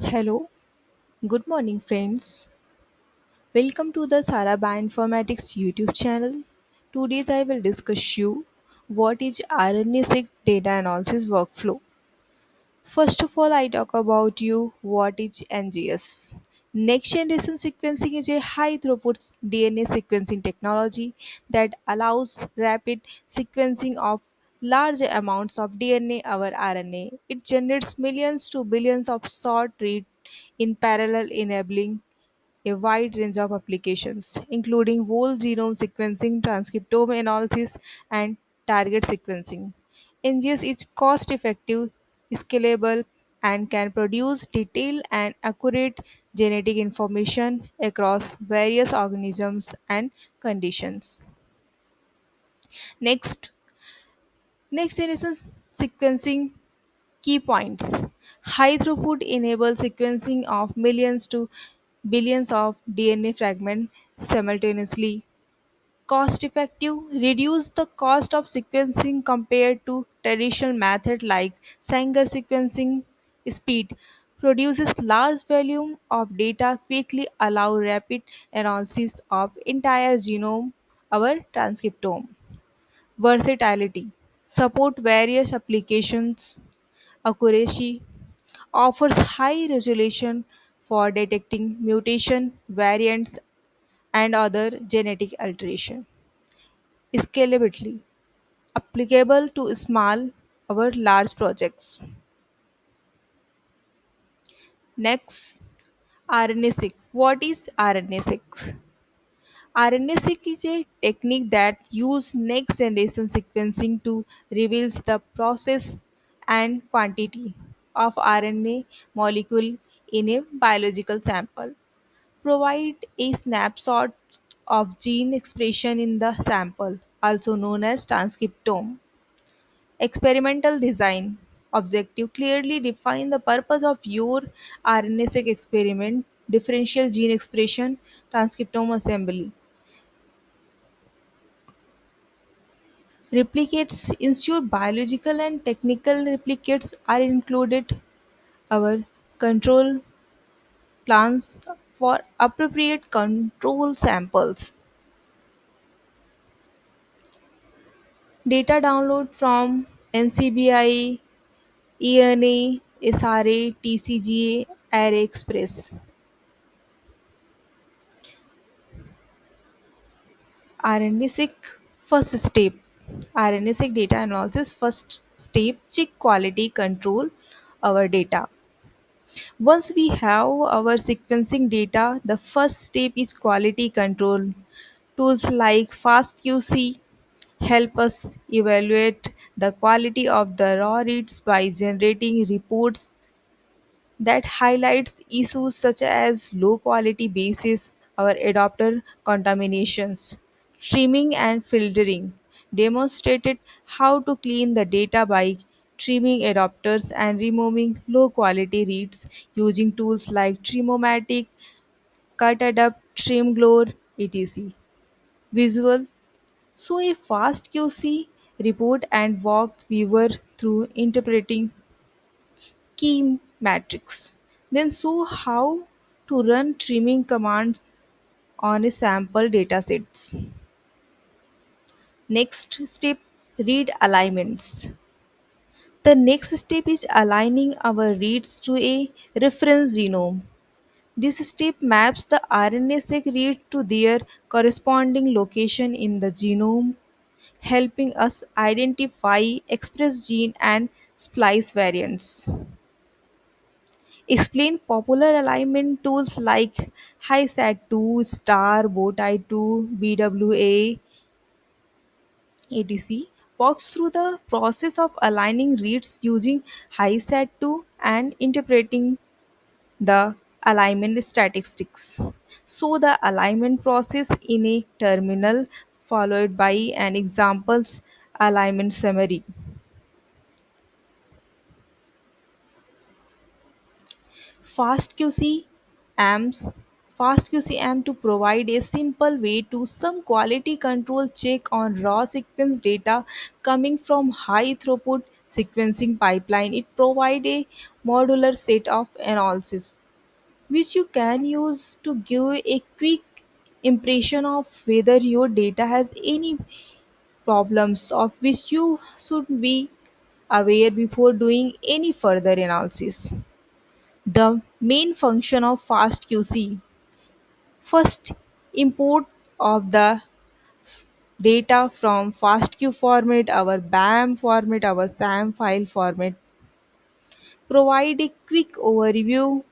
Hello, good morning, friends. Welcome to the Sara Bioinformatics YouTube channel. Today, I will discuss you what is RNA-seq data analysis workflow. First of all, I talk about you what is NGS. Next generation sequencing is a high throughput DNA sequencing technology that allows rapid sequencing of large amounts of DNA or RNA. It generates millions to billions of short read in parallel, enabling a wide range of applications, including whole genome sequencing, transcriptome analysis, and target sequencing. NGS is cost effective, scalable, and can produce detailed and accurate genetic information across various organisms and conditions. Next, next generation sequencing key points. High throughput enables sequencing of millions to billions of DNA fragments simultaneously. Cost effective, reduce the cost of sequencing compared to traditional method like Sanger sequencing. Speed produces large volume of data quickly, allow rapid analysis of entire genome or transcriptome. Versatility support various applications. Accuracy offers high resolution for detecting mutation variants and other genetic alteration. Scalability applicable to small or large projects. Next, RNA-seq. What is RNA-seq? RNA-seq is a technique that uses next-generation sequencing to reveal the process and quantity of RNA molecule in a biological sample. Provide a snapshot of gene expression in the sample, also known as transcriptome. Experimental design objective clearly define the purpose of your RNA-seq experiment, differential gene expression, transcriptome assembly. Replicates ensure biological and technical replicates are included. Our control plans for appropriate control samples. Data download from NCBI, ENA, SRA, TCGA, Array Express. RNA-seq first step. RNA-seq data analysis first step check quality control our data. Once we have our sequencing data, the first step is quality control. Tools like FastQC help us evaluate the quality of the raw reads by generating reports that highlights issues such as low quality bases or adapter contaminations. Trimming and filtering demonstrated how to clean the data by trimming adapters and removing low quality reads using tools like Trimomatic, Cutadapt, Trimglore, etc. Visual so a fast QC report and walk viewer through interpreting key matrix. Then show how to run trimming commands on a sample datasets. Next step read alignments. The next step is aligning our reads to a reference genome. This step maps the RNA-seq read to their corresponding location in the genome, helping us identify express gene and splice variants. Explain popular alignment tools like HiSat2, Star, Bowtie2, BWA, etc. Walks through the process of aligning reads using HiSat2 and interpreting the alignment statistics. So the alignment process in a terminal followed by an examples alignment summary. FastQC AMS FastQC AM to provide a simple way to some quality control check on raw sequence data coming from high throughput sequencing pipeline. It provide a modular set of analysis which you can use to give a quick impression of whether your data has any problems of which you should be aware before doing any further analysis. The main function of FastQC: first, import of the data from FASTQ format, our BAM format, our SAM file format. Provide a quick overview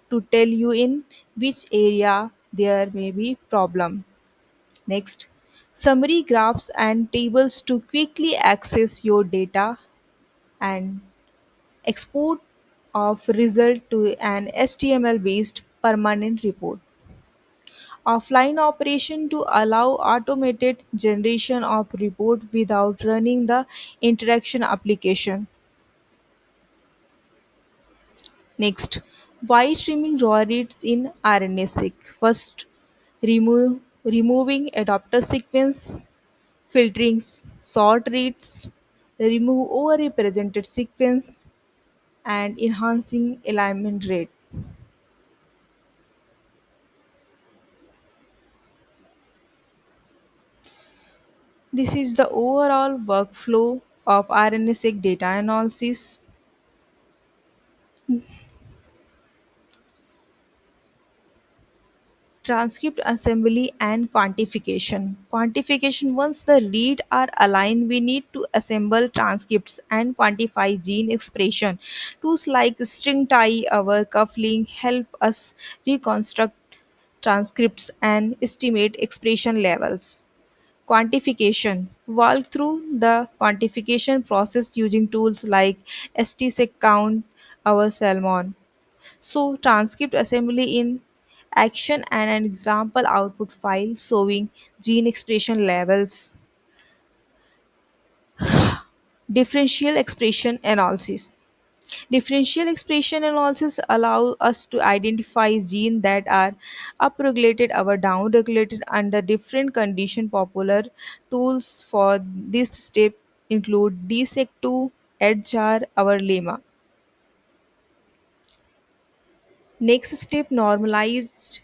to tell you in which area there may be problem. Next, summary graphs and tables to quickly access your data, and export of result to an HTML based permanent report. Offline operation to allow automated generation of report without running the interaction application. Next, why streaming raw reads in RNA-seq? First, removing adapter sequence, filtering short reads, remove overrepresented sequence, and enhancing alignment rate. This is the overall workflow of RNA-seq data analysis. Transcript assembly and quantification. Quantification: once the read are aligned, we need to assemble transcripts and quantify gene expression. Tools like string tie, our cufflink help us reconstruct transcripts and estimate expression levels. Quantification: walk through the quantification process using tools like STSEC count, our Salmon. So, transcript assembly in action and an example output file showing gene expression levels. Differential expression analysis. Differential expression analysis allow us to identify genes that are upregulated or downregulated under different conditions. Popular tools for this step include DSEC2, EDGAR, our Lemma. Next step: normalized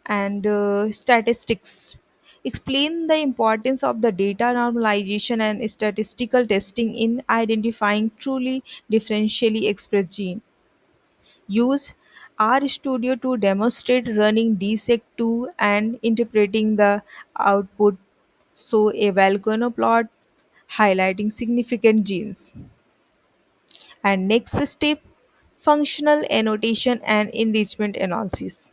and statistics. Explain the importance of the data normalization and statistical testing in identifying truly differentially expressed gene. Use RStudio to demonstrate running DSEC2 and interpreting the output. So a Volcano plot highlighting significant genes. And next step: functional annotation and enrichment analysis.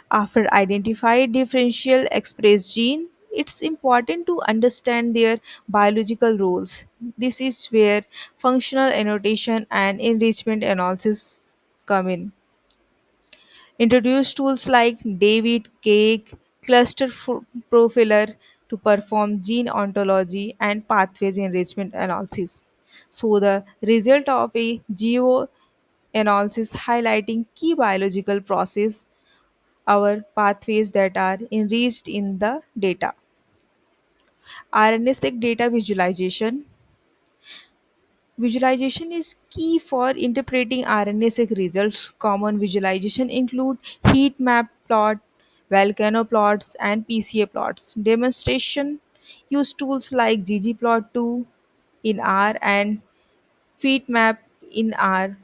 After identify differential express gene, it's important to understand their biological roles. This is where functional annotation and enrichment analysis come in. Introduce tools like David Cake, Profiler to perform gene ontology and pathways enrichment analysis. So the result of a geo analysis highlighting key biological process, our pathways that are enriched in the data. RNA-seq data visualization. Visualization is key for interpreting RNA-seq results. Common visualization include heat map plot, volcano plots, and PCA plots. Demonstration: use tools like ggplot2 in R and FeedMap in R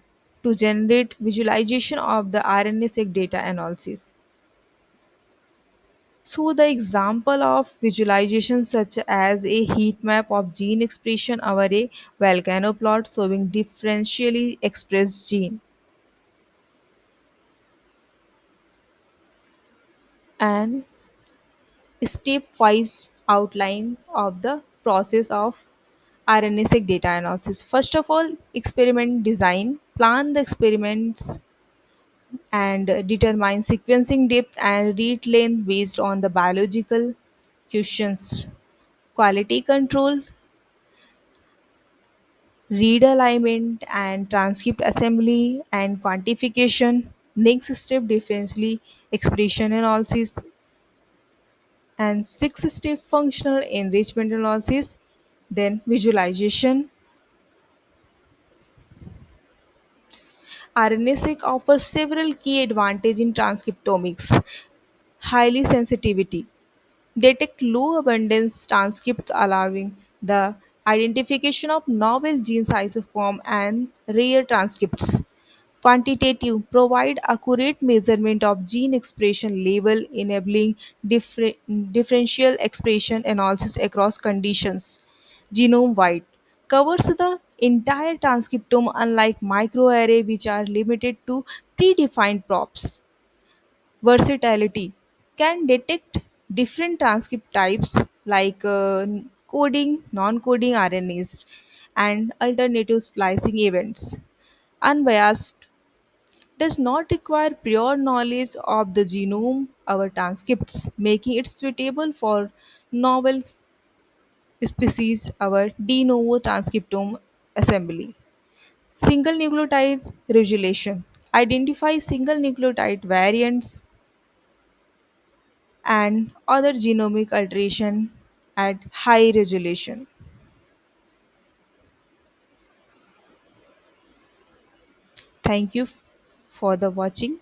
to generate visualization of the RNA-seq data analysis. So the example of visualization such as a heat map of gene expression or a volcano plot showing differentially expressed gene, and stepwise outline of the process of RNA-seq data analysis. First of all, experiment design. Plan the experiments and determine sequencing depth and read length based on the biological questions. Quality control: read alignment and transcript assembly and quantification. Next step: differentially expression analysis, and sixth step: functional enrichment analysis, then visualization. RNA-seq offers several key advantages in transcriptomics. Highly sensitivity. Detect low abundance transcripts allowing the identification of novel genes isoform and rare transcripts. Quantitative provide accurate measurement of gene expression level enabling differential expression analysis across conditions. Genome wide covers the entire transcriptome unlike microarray which are limited to predefined props. Versatility can detect different transcript types like coding, non-coding RNAs and alternative splicing events. Unbiased does not require prior knowledge of the genome or transcripts, making it suitable for novel species or de novo transcriptome assembly. Single nucleotide resolution identify single nucleotide variants and other genomic alteration at high resolution. Thank you for the watching.